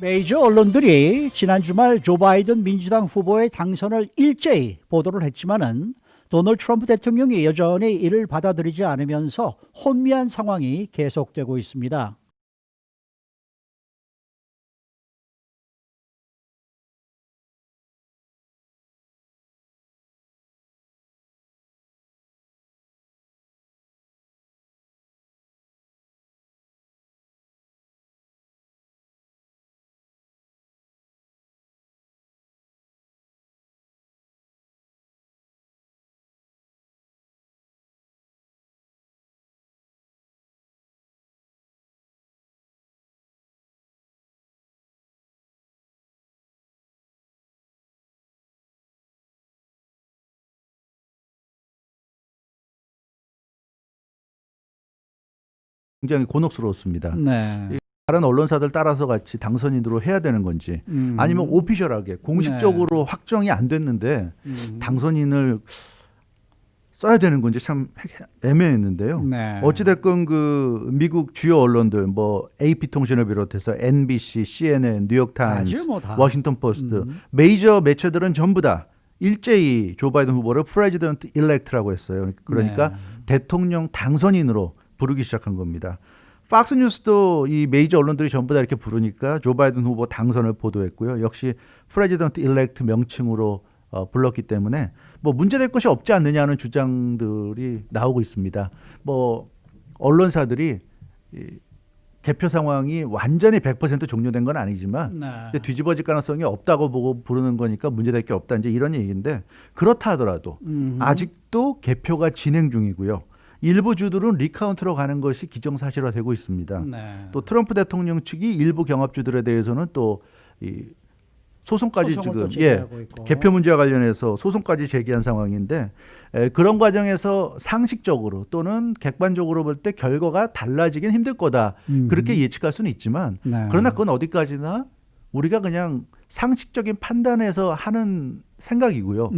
메이저 언론들이 지난 주말 조 바이든 민주당 후보의 당선을 일제히 보도를 했지만은 도널드 트럼프 대통령이 여전히 이를 받아들이지 않으면서 혼미한 상황이 계속되고 있습니다. 굉장히 곤혹스러웠습니다. 네. 다른 언론사들 따라서 같이 당선인으로 해야 되는 건지 아니면 오피셜하게 공식적으로 확정이 안 됐는데 당선인을 써야 되는 건지 참 애매했는데요. 네. 어찌됐건 그 미국 주요 언론들 뭐 AP통신을 비롯해서 NBC, CNN, 뉴욕타임스, 다죠, 뭐 다. 워싱턴 포스트 메이저 매체들은 전부 다 일제히 조 바이든 후보를 프레지던트 일렉트라고 했어요. 그러니까 네. 대통령 당선인으로 부르기 시작한 겁니다. 팍스뉴스도 이 메이저 언론들이 전부 다 이렇게 부르니까 조 바이든 후보 당선을 보도했고요. 역시 프레지던트 일렉트 명칭으로 불렀기 때문에 뭐 문제될 것이 없지 않느냐는 주장들이 나오고 있습니다. 뭐 언론사들이 이 개표 상황이 완전히 100% 종료된 건 아니지만 네. 뒤집어질 가능성이 없다고 보고 부르는 거니까 문제될 게 없다 이제 이런 얘기인데 그렇다 하더라도 아직도 개표가 진행 중이고요. 일부 주들은 리카운트로 가는 것이 기정사실화되고 있습니다. 네. 또 트럼프 대통령 측이 일부 경합주들에 대해서는 또 이 소송까지 소송을 지금 또 제기하고 있고. 개표 문제와 관련해서 소송까지 제기한 상황인데 그런 과정에서 상식적으로 또는 객관적으로 볼 때 결과가 달라지긴 힘들 거다. 그렇게 예측할 수는 있지만 네. 그러나 그건 어디까지나 우리가 그냥 상식적인 판단에서 하는 생각이고요.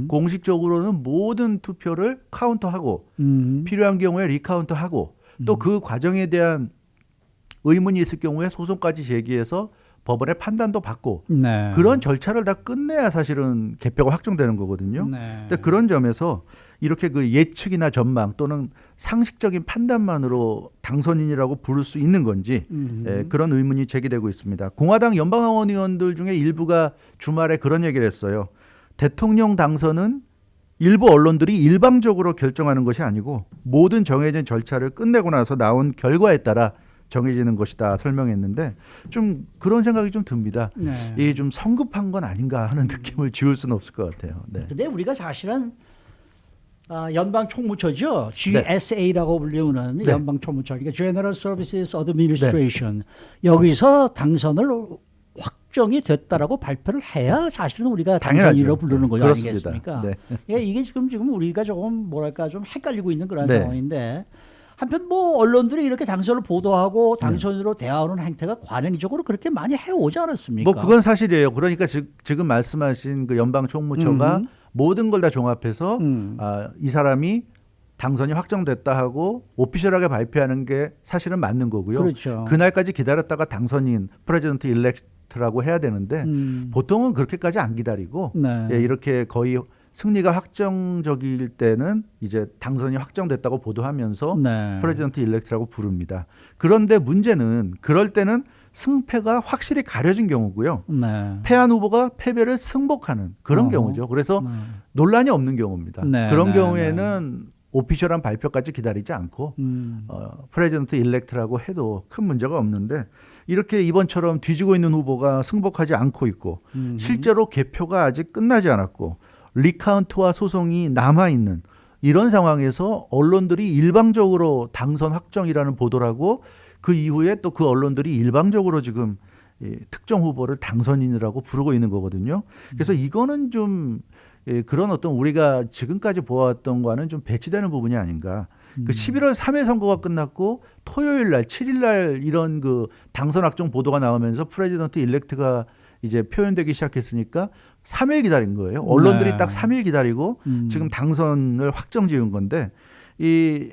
공식적으로는 모든 투표를 카운터하고 필요한 경우에 리카운트하고 또 그 과정에 대한 의문이 있을 경우에 소송까지 제기해서 법원의 판단도 받고 네. 그런 절차를 다 끝내야 사실은 개표가 확정되는 거거든요. 네. 근데 그런 점에서 이렇게 그 예측이나 전망 또는 상식적인 판단만으로 당선인이라고 부를 수 있는 건지 그런 의문이 제기되고 있습니다. 공화당 연방하원 의원들 중에 일부가 주말에 그런 얘기를 했어요. 대통령 당선은 일부 언론들이 일방적으로 결정하는 것이 아니고 모든 정해진 절차를 끝내고 나서 나온 결과에 따라 정해지는 것이다 설명했는데 좀 그런 생각이 좀 듭니다. 네. 이게 좀 성급한 건 아닌가 하는 느낌을 지울 수는 없을 것 같아요. 네. 근데 우리가 사실은 연방 총무처죠. GSA라고 불리우는 네. 연방 총무처. 그러니까 General Services Administration. 여기서 당선을 확정이 됐다라고 발표를 해야 사실은 우리가 당선인으로 부르는 거죠. 그렇습니다. 아니겠습니까? 네. 예, 이게 지금 우리가 조금 뭐랄까 좀 헷갈리고 있는 그런 네. 상황인데 한편 뭐 언론들이 이렇게 당선을 보도하고 당선으로 대하오는 행태가 관행적으로 그렇게 많이 해오지 않았습니까? 뭐 그건 사실이에요. 그러니까 지금 말씀하신 그 연방 총무처가 모든 걸 다 종합해서 이 사람이 당선이 확정됐다 하고 오피셜하게 발표하는 게 사실은 맞는 거고요. 그렇죠. 그날까지 기다렸다가 당선인 프레지던트 일렉트라고 해야 되는데 보통은 그렇게까지 안 기다리고 네. 예, 이렇게 거의 승리가 확정적일 때는 이제 당선이 확정됐다고 보도하면서 네. 프레지던트 일렉트라고 부릅니다. 그런데 문제는 그럴 때는 승패가 확실히 가려진 경우고요. 네. 패한 후보가 패배를 승복하는 그런 어허. 경우죠. 그래서 논란이 없는 경우입니다. 네, 그런 네, 경우에는 오피셜한 발표까지 기다리지 않고 프레지던트 일렉트라고 해도 큰 문제가 없는데 이렇게 이번처럼 뒤지고 있는 후보가 승복하지 않고 있고 실제로 개표가 아직 끝나지 않았고 리카운트와 소송이 남아있는 이런 상황에서 언론들이 일방적으로 당선 확정이라는 보도를 하고 그 이후에 또 그 언론들이 일방적으로 지금 특정 후보를 당선인이라고 부르고 있는 거거든요. 그래서 이거는 좀 그런 어떤 우리가 지금까지 보아왔던 거와는 좀 배치되는 부분이 아닌가. 그 11월 3일 선거가 끝났고 토요일 날 7일 날 이런 그 당선 확정 보도가 나오면서 프레지던트 일렉트가 이제 표현되기 시작했으니까 3일 기다린 거예요. 언론들이 네. 딱 3일 기다리고 지금 당선을 확정 지은 건데 이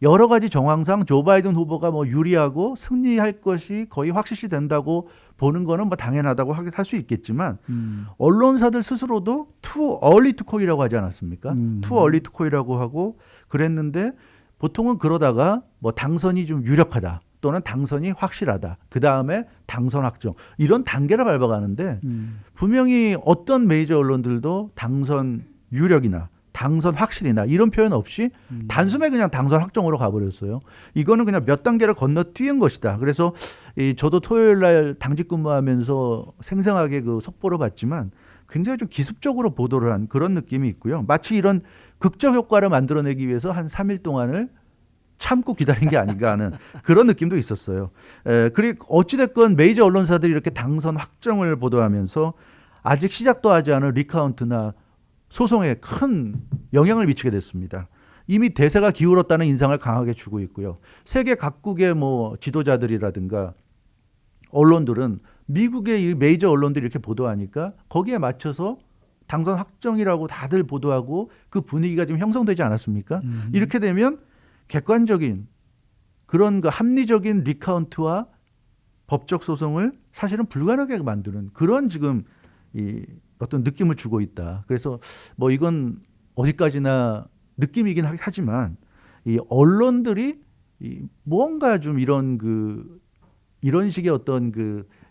여러 가지 정황상 조 바이든 후보가 뭐 유리하고 승리할 것이 거의 확실시 된다고 보는 거는 뭐 당연하다고 할 수 있겠지만 언론사들 스스로도 too early to call이라고 하지 않았습니까? too early to call이라고 하고 그랬는데 보통은 그러다가 뭐 당선이 좀 유력하다 또는 당선이 확실하다. 그 다음에 당선 확정 이런 단계를 밟아가는데 분명히 어떤 메이저 언론들도 당선 유력이나 당선 확실이나 이런 표현 없이 단숨에 그냥 당선 확정으로 가버렸어요. 이거는 그냥 몇 단계를 건너뛴 것이다. 그래서 저도 토요일 날 당직 근무하면서 생생하게 그 속보를 봤지만 굉장히 좀 기습적으로 보도를 한 그런 느낌이 있고요. 마치 이런 극적 효과를 만들어내기 위해서 한 3일 동안을 참고 기다린 게 아닌가 하는 그런 느낌도 있었어요. 그리고 어찌됐건 메이저 언론사들이 이렇게 당선 확정을 보도하면서 아직 시작도 하지 않은 리카운트나 소송에 큰 영향을 미치게 됐습니다. 이미 대세가 기울었다는 인상을 강하게 주고 있고요. 세계 각국의 뭐 지도자들이라든가 언론들은 미국의 이 메이저 언론들이 이렇게 보도하니까 거기에 맞춰서 당선 확정이라고 다들 보도하고 그 분위기가 지금 형성되지 않았습니까? 이렇게 되면 객관적인 그런 그 합리적인 리카운트와 법적 소송을 사실은 불가능하게 만드는 그런 지금 이 어떤 느낌을 주고 있다. 그래서 뭐 이건 어디까지나 느낌이긴 하지만 이 언론들이 이 뭔가 좀 이런 식의 어떤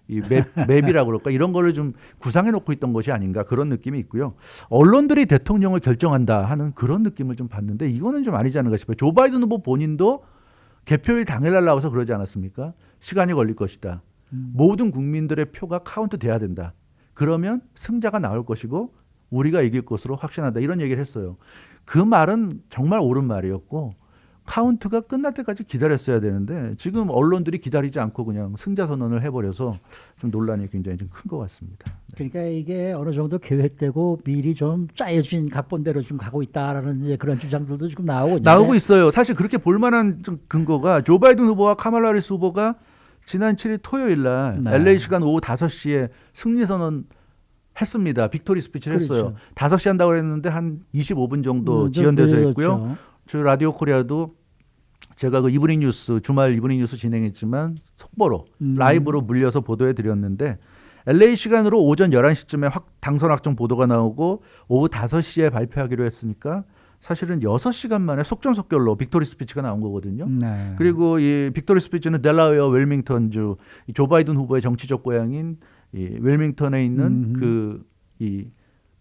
이 맵이라고 그럴까 이런 거를 좀 구상해 놓고 있던 것이 아닌가 그런 느낌이 있고요. 언론들이 대통령을 결정한다 하는 그런 느낌을 좀 받는데 이거는 좀 아니지 않은가 싶어요. 조 바이든 후보 본인도 개표일 당일날 나와서 그러지 않았습니까? 시간이 걸릴 것이다. 모든 국민들의 표가 카운트 돼야 된다. 그러면 승자가 나올 것이고 우리가 이길 것으로 확신한다. 이런 얘기를 했어요. 그 말은 정말 옳은 말이었고 카운트가 끝날 때까지 기다렸어야 되는데 지금 언론들이 기다리지 않고 그냥 승자 선언을 해버려서 좀 논란이 굉장히 좀 큰 것 같습니다. 그러니까 이게 어느 정도 계획되고 미리 좀 짜여진 각본대로 좀 가고 있다라는 이제 그런 주장들도 지금 나오고 있어요. 사실 그렇게 볼만한 좀 근거가 조 바이든 후보와 카말라 해리스 후보가 지난 7일 토요일 날 LA 시간 오후 5시에 승리 선언 했습니다. 빅토리 스피치를 했어요. 5시 한다고 그랬는데 한 25분 정도 지연돼서 했고요. 저 라디오 코리아도 제가 그 이브닝 뉴스 주말 이브닝 뉴스 진행했지만 속보로 라이브로 물려서 보도해 드렸는데 LA 시간으로 오전 11시쯤에 당선 확정 보도가 나오고 오후 5시에 발표하기로 했으니까 사실은 6시간 만에 속전속결로 빅토리 스피치가 나온 거거든요. 네. 그리고 이 빅토리 스피치는 델라웨어 웰밍턴주 조 바이든 후보의 정치적 고향인 이 웰밍턴에 있는 이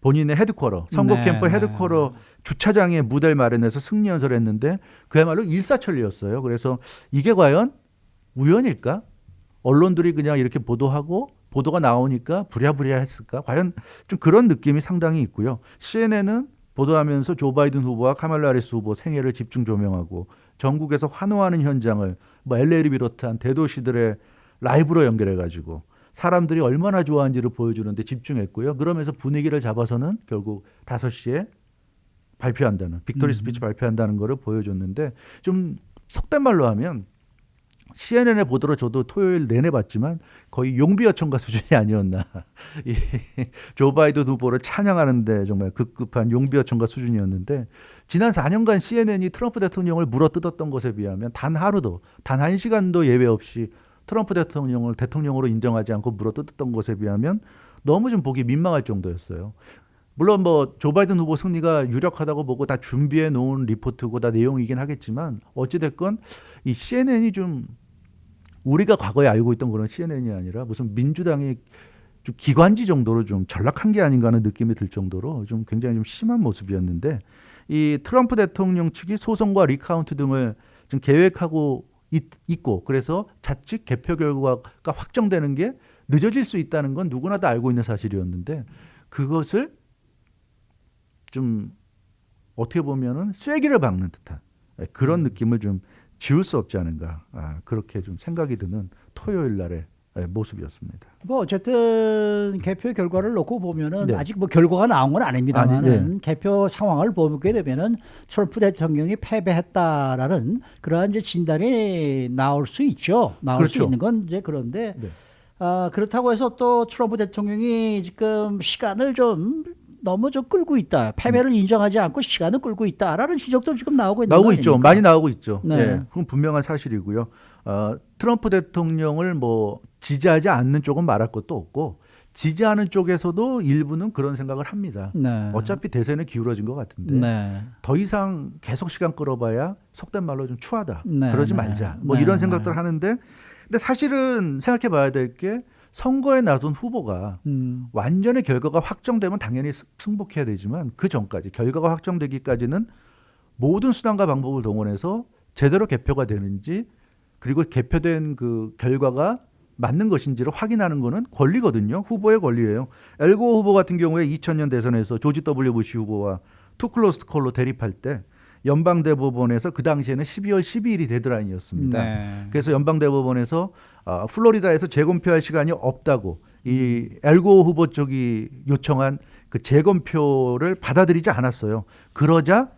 본인의 헤드쿼터 선거 캠프 헤드쿼터 주차장에 무대를 마련해서 승리 연설을 했는데 그야말로 일사천리였어요. 그래서 이게 과연 우연일까? 언론들이 그냥 이렇게 보도하고 보도가 나오니까 부랴부랴 했을까? 과연 좀 그런 느낌이 상당히 있고요. CNN은 보도하면서 조 바이든 후보와 카말라 해리스 후보 생애를 집중 조명하고 전국에서 환호하는 현장을 뭐 LA를 비롯한 대도시들의 라이브로 연결해가지고 사람들이 얼마나 좋아하는지를 보여주는데 집중했고요. 그러면서 분위기를 잡아서는 결국 5시에 발표한다는 빅토리 스피치 발표한다는 거를 보여줬는데 좀 속된 말로 하면 CNN의 보도로 저도 토요일 내내 봤지만 거의 용비어천가 수준이 아니었나. 조 바이든 후보를 찬양하는데 정말 급급한 용비어천가 수준이었는데 지난 4년간 CNN이 트럼프 대통령을 물어뜯었던 것에 비하면 단 하루도 단 1시간도 예외 없이 트럼프 대통령을 대통령으로 인정하지 않고 물어뜯었던 것에 비하면 너무 좀 보기 민망할 정도였어요. 물론 뭐 조 바이든 후보 승리가 유력하다고 보고 다 준비해 놓은 리포트고 다 내용이긴 하겠지만 어찌됐건 이 CNN이 좀 우리가 과거에 알고 있던 그런 CNN이 아니라 무슨 민주당의 좀 기관지 정도로 좀 전락한 게 아닌가 하는 느낌이 들 정도로 좀 굉장히 좀 심한 모습이었는데 이 트럼프 대통령 측이 소송과 리카운트 등을 지금 계획하고 있고 그래서 자칫 개표 결과가 확정되는 게 늦어질 수 있다는 건 누구나 다 알고 있는 사실이었는데 그것을 좀 어떻게 보면은 쐐기를 박는 듯한 그런 느낌을 좀 지울 수 없지 않은가 그렇게 좀 생각이 드는 토요일 날의 모습이었습니다. 뭐 어쨌든 개표 결과를 놓고 보면은 아직 뭐 결과가 나온 건 아닙니다만은 개표 상황을 보게 되면은 트럼프 대통령이 패배했다라는 그러한 이제 진단이 나올 수 있죠. 나올 수 있는 건 이제 그런데 그렇다고 해서 또 트럼프 대통령이 지금 시간을 좀 너무 좀 끌고 있다. 패배를 인정하지 않고 시간을 끌고 있다라는 지적도 지금 나오고 있는 거 나오고 있죠. 아닙니까? 많이 나오고 있죠. 네. 예, 그건 분명한 사실이고요. 트럼프 대통령을 뭐 지지하지 않는 쪽은 말할 것도 없고 지지하는 쪽에서도 일부는 그런 생각을 합니다. 네. 어차피 대세는 기울어진 것 같은데 네. 더 이상 계속 시간 끌어봐야 속된 말로 좀 추하다. 네, 그러지 네. 말자. 뭐 네, 이런 네. 생각들을 하는데 근데 사실은 생각해 봐야 될 게 선거에 나선 후보가 완전히 결과가 확정되면 당연히 승복해야 되지만 그 전까지 결과가 확정되기까지는 모든 수단과 방법을 동원해서 제대로 개표가 되는지 그리고 개표된 그 결과가 맞는 것인지를 확인하는 거는 권리거든요. 후보의 권리예요. 엘고 후보 같은 경우에 2000년 대선에서 조지 W 부시 후보와 투클로스트 콜로 대립할 때 연방대법원에서 그 당시에는 12월 12일이 데드라인이었습니다. 네. 그래서 연방대법원에서 플로리다에서 재검표할 시간이 없다고 이 엘고 후보 쪽이 요청한 그 재검표를 받아들이지 않았어요. 그러자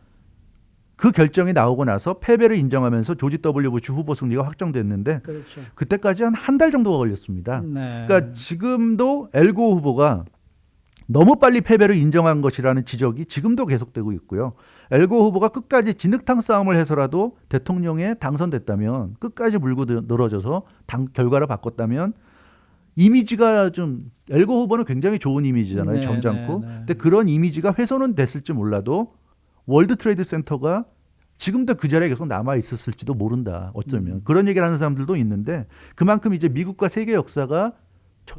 그 결정이 나오고 나서 패배를 인정하면서 조지 W 부시 후보 승리가 확정됐는데 그렇죠. 그때까지 한 달 정도가 걸렸습니다. 네. 그러니까 지금도 엘고 후보가 너무 빨리 패배를 인정한 것이라는 지적이 지금도 계속되고 있고요. 엘고 후보가 끝까지 진흙탕 싸움을 해서라도 대통령에 당선됐다면 끝까지 물고 늘어져서 결과를 바꿨다면 이미지가 좀 엘고 후보는 굉장히 좋은 이미지잖아요. 네, 점잖고. 네, 네. 근데 그런 이미지가 훼손은 됐을지 몰라도 월드 트레이드 센터가 지금도 그 자리에 계속 남아 있었을지도 모른다. 어쩌면 그런 얘기를 하는 사람들도 있는데 그만큼 이제 미국과 세계 역사가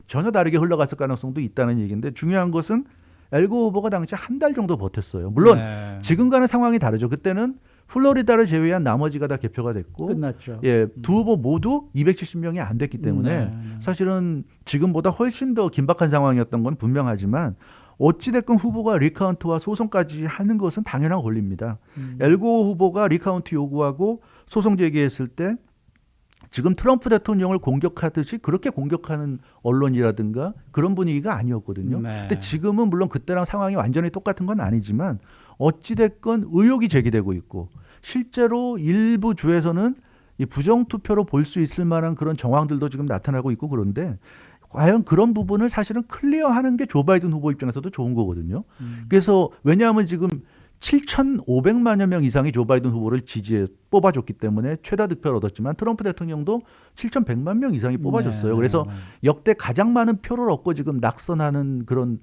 전혀 다르게 흘러갔을 가능성도 있다는 얘기인데 중요한 것은 엘고 후보가 당시 한 달 정도 버텼어요. 물론 네. 지금과는 상황이 다르죠. 그때는 플로리다를 제외한 나머지가 다 개표가 됐고 끝났죠. 예, 두 후보 모두 270명이 안 됐기 때문에 네. 사실은 지금보다 훨씬 더 긴박한 상황이었던 건 분명하지만 어찌됐건 후보가 리카운트와 소송까지 하는 것은 당연한 권리입니다. 엘고 후보가 리카운트 요구하고 소송 제기했을 때 지금 트럼프 대통령을 공격하듯이 그렇게 공격하는 언론이라든가 그런 분위기가 아니었거든요. 네. 근데 지금은 물론 그때랑 상황이 완전히 똑같은 건 아니지만 어찌됐건 의혹이 제기되고 있고 실제로 일부 주에서는 이 부정투표로 볼 수 있을 만한 그런 정황들도 지금 나타나고 있고 그런데 과연 그런 부분을 사실은 클리어하는 게 조 바이든 후보 입장에서도 좋은 거거든요. 그래서 왜냐하면 지금 7,500만여 명 이상이 조 바이든 후보를 지지해 뽑아줬기 때문에 최다 득표를 얻었지만 트럼프 대통령도 7,100만 명 이상이 뽑아줬어요. 네, 그래서 네. 역대 가장 많은 표를 얻고 지금 낙선하는 그런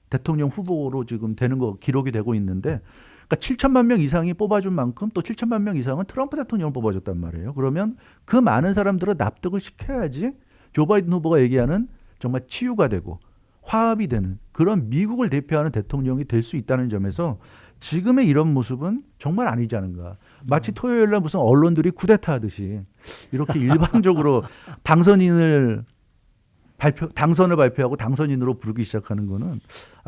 대통령 후보로 지금 되는 거 기록이 되고 있는데 그러니까 7천만 명 이상이 뽑아준 만큼 또 7천만 명 이상은 트럼프 대통령을 뽑아줬단 말이에요. 그러면 그 많은 사람들을 납득을 시켜야지 조 바이든 후보가 얘기하는 정말 치유가 되고 화합이 되는 그런 미국을 대표하는 대통령이 될 수 있다는 점에서 지금의 이런 모습은 정말 아니지 않은가. 마치 토요일 날 무슨 언론들이 쿠데타 하듯이 이렇게 일방적으로 당선을 발표하고 당선인으로 부르기 시작하는 거는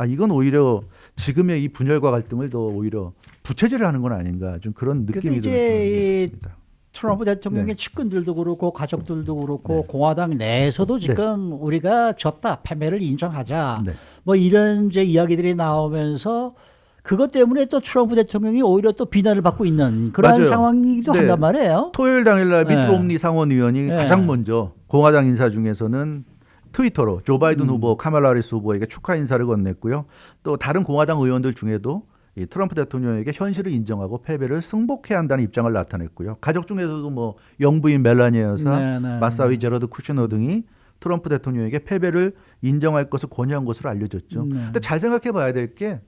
이건 오히려 지금의 이 분열과 갈등을 더 오히려 부채질을 하는 건 아닌가. 좀 그런 근데 느낌이 이제 듭니다. 트럼프 대통령의 네. 측근들도 그렇고 가족들도 그렇고 공화당 내에서도 지금 우리가 졌다, 패배를 인정하자. 네. 뭐 이런 이제 이야기들이 나오면서 그것 때문에 또 트럼프 대통령이 오히려 또 비난을 받고 있는 그런 맞아요. 상황이기도 네. 한단 말이에요. 토요일 당일날 미트 네. 롬니 상원의원이 네. 가장 먼저 공화당 인사 중에서는 트위터로 조 바이든 후보, 카말라 하리스 후보에게 축하 인사를 건넸고요. 또 다른 공화당 의원들 중에도 이 트럼프 대통령에게 현실을 인정하고 패배를 승복해야 한다는 입장을 나타냈고요. 가족 중에서도 뭐 영부인 멜라니 여사, 네, 네, 마사위 제러드 쿠슈너 등이 트럼프 대통령에게 패배를 인정할 것을 권유한 것으로 알려졌죠. 네. 근데 잘 생각해 봐야 될 게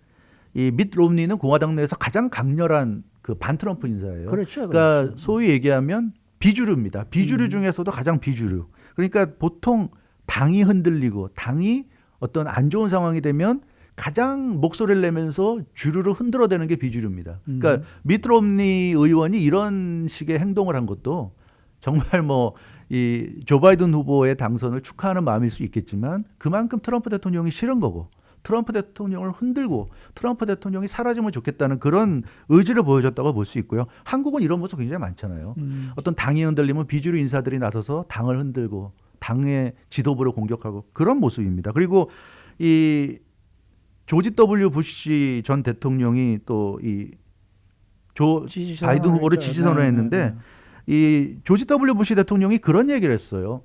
이 밋 롬니는 공화당 내에서 가장 강렬한 그 반트럼프 인사예요. 그렇죠, 그러니까 그렇죠. 소위 얘기하면 비주류입니다. 비주류 중에서도 가장 비주류. 그러니까 보통 당이 흔들리고 당이 어떤 안 좋은 상황이 되면 가장 목소리를 내면서 주류를 흔들어대는 게 비주류입니다. 그러니까 미트 롬니 의원이 이런 식의 행동을 한 것도 정말 뭐 이 조 바이든 후보의 당선을 축하하는 마음일 수 있겠지만 그만큼 트럼프 대통령이 싫은 거고 트럼프 대통령을 흔들고 트럼프 대통령이 사라지면 좋겠다는 그런 의지를 보여줬다고 볼 수 있고요. 한국은 이런 모습 굉장히 많잖아요. 어떤 당이 흔들리면 비주류 인사들이 나서서 당을 흔들고 당의 지도부를 공격하고 그런 모습입니다. 그리고 이 조지 W 부시 전 대통령이 또 이 조 바이든 후보를 지지 선언했는데 이 조지 W 부시 대통령이 그런 얘기를 했어요.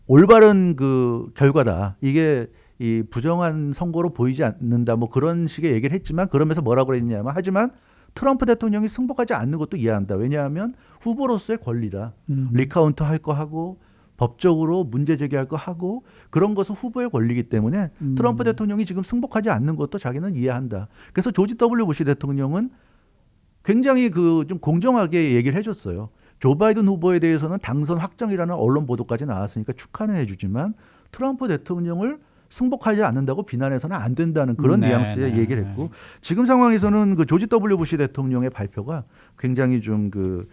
올바른 그 결과다. 이게 이 부정한 선거로 보이지 않는다 뭐 그런 식의 얘기를 했지만 그러면서 뭐라고 그랬냐면 하지만 트럼프 대통령이 승복하지 않는 것도 이해한다. 왜냐하면 후보로서의 권리다. 리카운트 할 거 하고 법적으로 문제 제기할 거 하고 그런 것은 후보의 권리이기 때문에 트럼프 대통령이 지금 승복하지 않는 것도 자기는 이해한다. 그래서 조지 W 부시 대통령은 굉장히 그 좀 공정하게 얘기를 해줬어요. 조 바이든 후보에 대해서는 당선 확정이라는 언론 보도까지 나왔으니까 축하는 해주지만 트럼프 대통령을 승복하지 않는다고 비난해서는 안 된다는 그런 뉘앙스의 얘기를 했고 지금 상황에서는 그 조지 W 부시 대통령의 발표가 굉장히 좀 그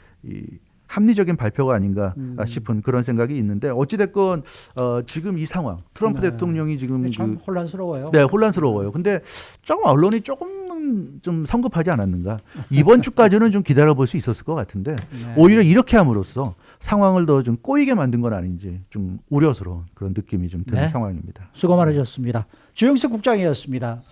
합리적인 발표가 아닌가 싶은 그런 생각이 있는데 어찌됐건 지금 이 상황 트럼프 대통령이 지금 참 혼란스러워요. 네, 혼란스러워요. 근데 조금 언론이 조금 좀 성급하지 않았는가. 이번 주까지는 좀 기다려볼 수 있었을 것 같은데 오히려 이렇게 함으로써 상황을 더 좀 꼬이게 만든 건 아닌지 좀 우려스러운 그런 느낌이 좀 드는 상황입니다. 수고 많으셨습니다. 주영석 국장이었습니다.